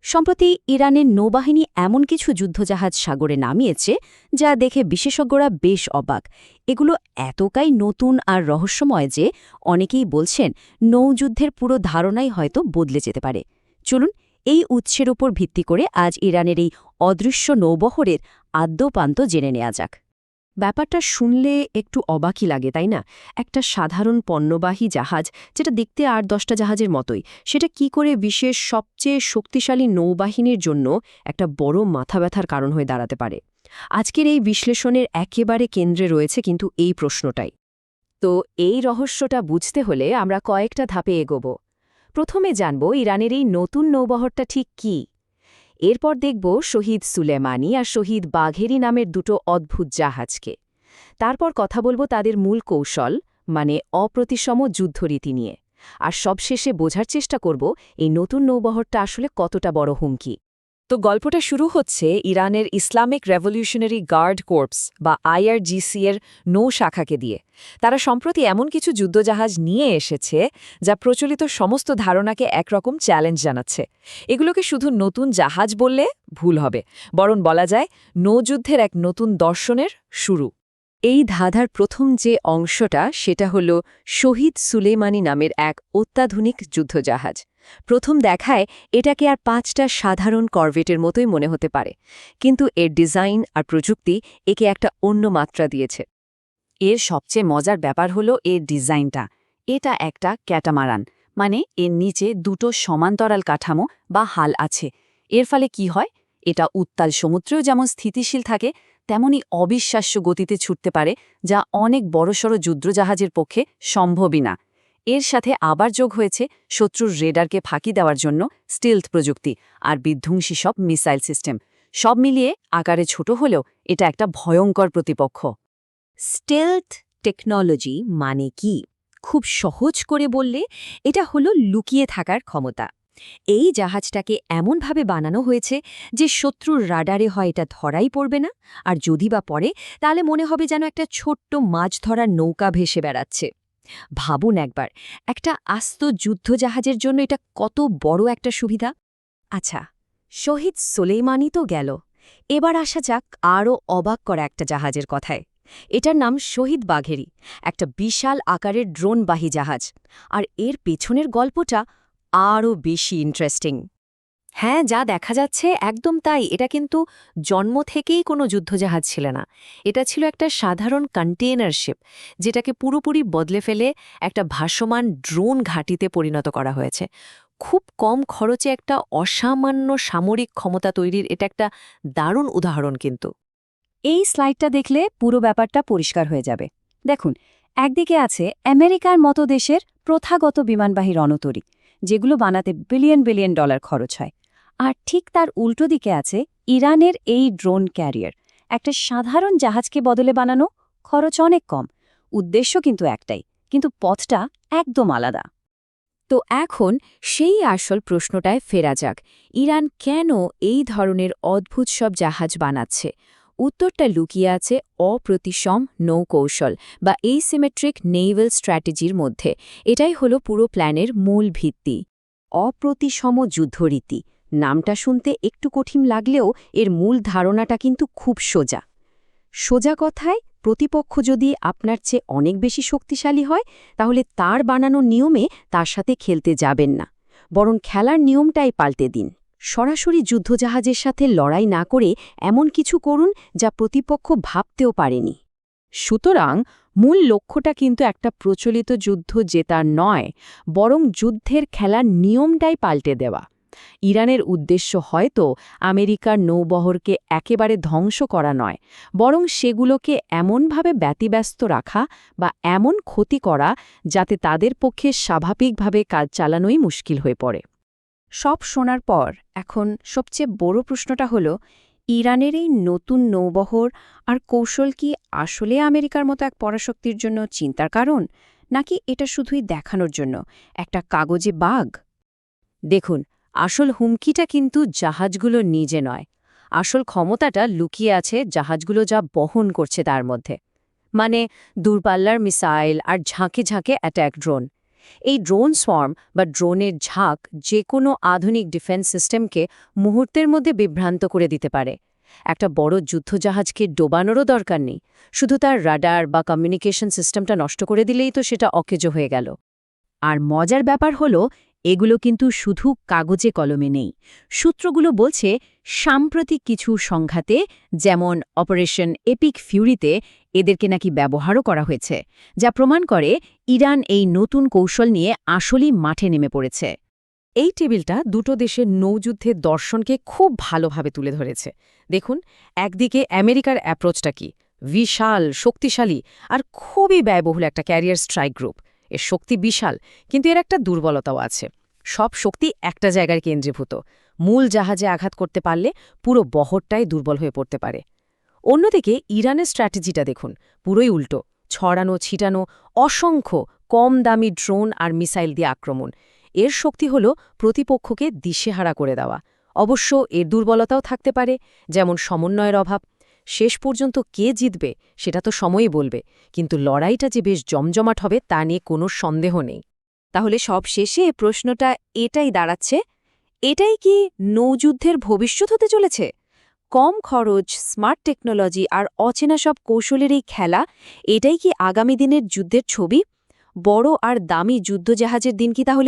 সম্প্রতি ইরানের নৌবাহিনী এমন কিছু যুদ্ধজাহাজ সাগরে নামিয়েছে যা দেখে বিশেষজ্ঞরা বেশ অবাক। এগুলো এতটাই নতুন আর রহস্যময় যে অনেকেই বলছেন নৌযুদ্ধের পুরো ধারণাই হয়তো বদলে যেতে পারে। চলুন এই উৎসের উপর ভিত্তি করে আজ ইরানের এই অদৃশ্য নৌবহরের আদ্যোপান্ত জেনে নেওয়া যাক। ব্যাপারটা শুনলে একটু অবাকই লাগে, তাই না? একটা সাধারণ পণ্যবাহী জাহাজ, যেটা দেখতে ৮-১০টা জাহাজের মতোই, সেটা কি করে বিশেষ সবচেয়ে শক্তিশালী নৌবাহিনীর জন্য একটা বড় মাথা ব্যথার কারণ হয়ে দাঁড়াতে পারে? আজকের এই বিশ্লেষণের একেবারে কেন্দ্রে রয়েছে কিন্তু এই প্রশ্নটাই। তো এই রহস্যটা বুঝতে হলে আমরা কয়েকটা ধাপে এগোব। প্রথমে জানব ইরানের এই নতুন নৌবহরটা ঠিক কী। এরপর দেখব শহীদ সুলেমানি আর শহীদ বাঘেরি নামের দুটো অদ্ভুত জাহাজকে। তারপর কথা বলবো তাদের মূল কৌশল, মানে অপ্রতিসম যুদ্ধরীতি নিয়ে। আর সবশেষে বোঝার চেষ্টা করব এই নতুন নৌবহরটা আসলে কতটা বড় হুমকি। তো গল্পটা শুরু হচ্ছে ইরানের ইসলামিক রেভলিউশনারি গার্ড কোর্পস বা আইআরজিসি এর নৌ শাখাকে দিয়ে। তারা সম্প্রতি এমন কিছু যুদ্ধজাহাজ নিয়ে এসেছে যা প্রচলিত সমস্ত ধারণাকে একরকম চ্যালেঞ্জ জানাচ্ছে। এগুলোকে শুধু নতুন জাহাজ বললে ভুল হবে, বরং বলা যায় নৌযুদ্ধের এক নতুন দর্শনের শুরু। এই ধাঁধার প্রথম যে অংশটা সেটা হল শহীদ সুলেমানি নামের এক অত্যাধুনিক যুদ্ধজাহাজ। প্রথম দেখায় এটাকে আর ৫টা সাধারণ করভেটের মতোই মনে হতে পারে, কিন্তু এর ডিজাইন আর প্রযুক্তি একে একটা অন্য মাত্রা দিয়েছে। এর সবচেয়ে মজার ব্যাপার হলো এর ডিজাইনটা। এটা একটা ক্যাটামারান, মানে এর নিচে দুটো সমান্তরাল কাঠামো বা হাল আছে। এর ফলে কি হয়, এটা উত্তাল সমুদ্রেও যেমন স্থিতিশীল থাকে, তেমনি অবিশ্বাস্য গতিতে ছুটতে পারে, যা অনেক বড়সড় যুদ্ধজাহাজের পক্ষে সম্ভবই না। এর সাথে আবার যোগ হয়েছে শত্রুর রেডারকে ফাঁকি দেওয়ার জন্য স্টিলথ প্রযুক্তি আর বিধ্বংসী সব মিসাইল সিস্টেম। সব মিলিয়ে আকারে ছোট হলেও এটা একটা ভয়ঙ্কর প্রতিপক্ষ। স্টেলথ টেকনোলজি মানে কি? খুব সহজ করে বললে এটা হলো লুকিয়ে থাকার ক্ষমতা। এই জাহাজটাকে এমনভাবে বানানো হয়েছে যে শত্রুর রাডারে হয় এটা ধরাই পড়বে না, আর যদি বা পড়ে তাহলে মনে হবে যেন একটা ছোট্ট মাছ ধরার নৌকা ভেসে বেড়াচ্ছে। ভাবুন একবার, একটা আস্ত যুদ্ধজাহাজের জন্য এটা কত বড় একটা সুবিধা। আচ্ছা, শহীদ সুলেইমানি তো গেল, এবার আসা যাক আরও অবাক করা একটা জাহাজের কথায়। এটার নাম শহীদ বাঘেরি, একটা বিশাল আকারের ড্রোনবাহী জাহাজ। আর এর পেছনের গল্পটা আরও বেশি ইন্টারেস্টিং। হ্যাঁ, যা দেখা যাচ্ছে একদম তাই। এটা কিন্তু জন্ম থেকেই কোনো যুদ্ধজাহাজ ছিল না। এটা ছিল একটা সাধারণ কন্টেইনার শিপ, যেটাকে পুরোপুরি বদলে ফেলে একটা ভাসমান ড্রোন ঘাঁটিতে পরিণত করা হয়েছে। খুব কম খরচে একটা অসামান্য সামরিক ক্ষমতা তৈরির এটা একটা দারুণ উদাহরণ কিন্তু। এই স্লাইডটা দেখলে পুরো ব্যাপারটা পরিষ্কার হয়ে যাবে। দেখুন, একদিকে আছে আমেরিকার মতো দেশের প্রথাগত বিমানবাহী রণতরী, যেগুলো বানাতে বিলিয়ন বিলিয়ন ডলার খরচ হয়। আর ঠিক তার উল্টো দিকে আছে ইরানের এই ড্রোন ক্যারিয়ার, একটা সাধারণ জাহাজকে বদলে বানানো, খরচ অনেক কম, উদ্দেশ্য কিন্তু একটাই, কিন্তু পথটা একদম আলাদা। তো এখন সেই আসল প্রশ্নটায় ফেরা যাক, ইরান কেন এই ধরনের অদ্ভুত সব জাহাজ বানাচ্ছে? উত্তরটা লুকিয়ে আছে অপ্রতিসম নৌকৌশল বা এসিমেট্রিক নেভাল স্ট্র্যাটেজির মধ্যে। এটাই হলো পুরো প্ল্যানের মূল ভিত্তি। অপ্রতিসম যুদ্ধরীতি নামটা শুনতে একটু কঠিন লাগলেও এর মূল ধারণাটা কিন্তু খুব সোজা। সোজা কথায়, প্রতিপক্ষ যদি আপনার চেয়ে অনেক বেশি শক্তিশালী হয়, তাহলে তার বানানো নিয়মে তার সাথে খেলতে যাবেন না, বরং খেলার নিয়মটাই পাল্টে দিন। সরাসরি যুদ্ধজাহাজের সাথে লড়াই না করে এমন কিছু করুন যা প্রতিপক্ষ ভাবতেও পারেনি। সুতরাং মূল লক্ষ্যটা কিন্তু একটা প্রচলিত যুদ্ধ জেতার নয়, বরং যুদ্ধের খেলার নিয়মটাই পাল্টে দেওয়া। ইরানের উদ্দেশ্য হয়তো আমেরিকার নৌবহরকে একেবারে ধ্বংস করা নয়, বরং সেগুলোকে এমনভাবে ব্যতিব্যস্ত রাখা বা এমন ক্ষতি করা যাতে তাদের পক্ষে স্বাভাবিকভাবে কাজ চালানোই মুশকিল হয়ে পড়ে। সব শোনার পর এখন সবচেয়ে বড় প্রশ্নটা হলো, ইরানের এই নতুন নৌবহর আর কৌশল কি আসলে আমেরিকার মতো এক পরাশক্তির জন্য চিন্তার কারণ, নাকি এটা শুধুই দেখানোর জন্য একটা কাগজে বাঘ? দেখুন, আসল হুমকিটা কিন্তু জাহাজগুলো নিজে নয়। আসল ক্ষমতাটা লুকিয়ে আছে জাহাজগুলো যা বহন করছে তার মধ্যে, মানে দূরপাল্লার মিসাইল আর ঝাঁকে ঝাঁকে অ্যাট্যাক ড্রোন। এই ড্রোন সোয়ার্ম বা ড্রোনের ঝাঁক যে কোনো আধুনিক ডিফেন্স সিস্টেমকে মুহূর্তের মধ্যে বিভ্রান্ত করে দিতে পারে। একটা বড় যুদ্ধজাহাজকে ডোবানোরও দরকার নেই, শুধু তার রাডার বা কমিউনিকেশন সিস্টেমটা নষ্ট করে দিলেই তো সেটা অকেজো হয়ে গেল। আর মজার ব্যাপার হলো, এগুলো কিন্তু শুধু কাগজে কলমে নেই। সূত্রগুলো বলছে সাম্প্রতিক কিছু সংঘাতে, যেমন অপারেশন এপিক ফিউরিতে, এদেরকে নাকি ব্যবহারও করা হয়েছে, যা প্রমাণ করে ইরান এই নতুন কৌশল নিয়ে আসলেই মাঠে নেমে পড়েছে। এই টেবিলটা দুটো দেশের নৌযুদ্ধের দর্শনকে খুব ভালোভাবে তুলে ধরেছে। দেখুন, একদিকে আমেরিকার অ্যাপ্রোচটা কি, বিশাল শক্তিশালী আর খুবই ব্যয়বহুল একটা ক্যারিয়ার স্ট্রাইক গ্রুপ। এর শক্তি বিশাল, কিন্তু এর একটা দুর্বলতাও আছে। সব শক্তি একটা জায়গায় কেন্দ্রীভূত। মূল জাহাজে আঘাত করতে পারলে পুরো বহরটাই দুর্বল হয়ে পড়তে পারে। অন্যদিকে ইরানের স্ট্র্যাটেজিটা দেখুন, পুরোই উল্টো। ছড়ানো ছিটানো অসংখ্য কম দামি ড্রোন আর মিসাইল দিয়ে আক্রমণ। এর শক্তি হল প্রতিপক্ষকে দিশেহারা করে দেওয়া। অবশ্য এর দুর্বলতাও থাকতে পারে, যেমন সমন্বয়ের অভাব। শেষ পর্যন্ত কে জিতবে সেটা তো সময়ই বলবে, কিন্তু লড়াইটা যে বেশ জমজমাট হবে তা নিয়ে কোনো সন্দেহ নেই। তাহলে সব শেষে প্রশ্নটা এটাই দাঁড়াচ্ছে, এটাই কি নৌযুদ্ধের ভবিষ্যৎ হতে চলেছে? কম খরচ, স্মার্ট টেকনোলজি আর অচেনা সব কৌশলের এই খেলা, এটাই কি আগামী দিনের যুদ্ধের ছবি? বড় আর দামি যুদ্ধজাহাজের দিন কি তাহলে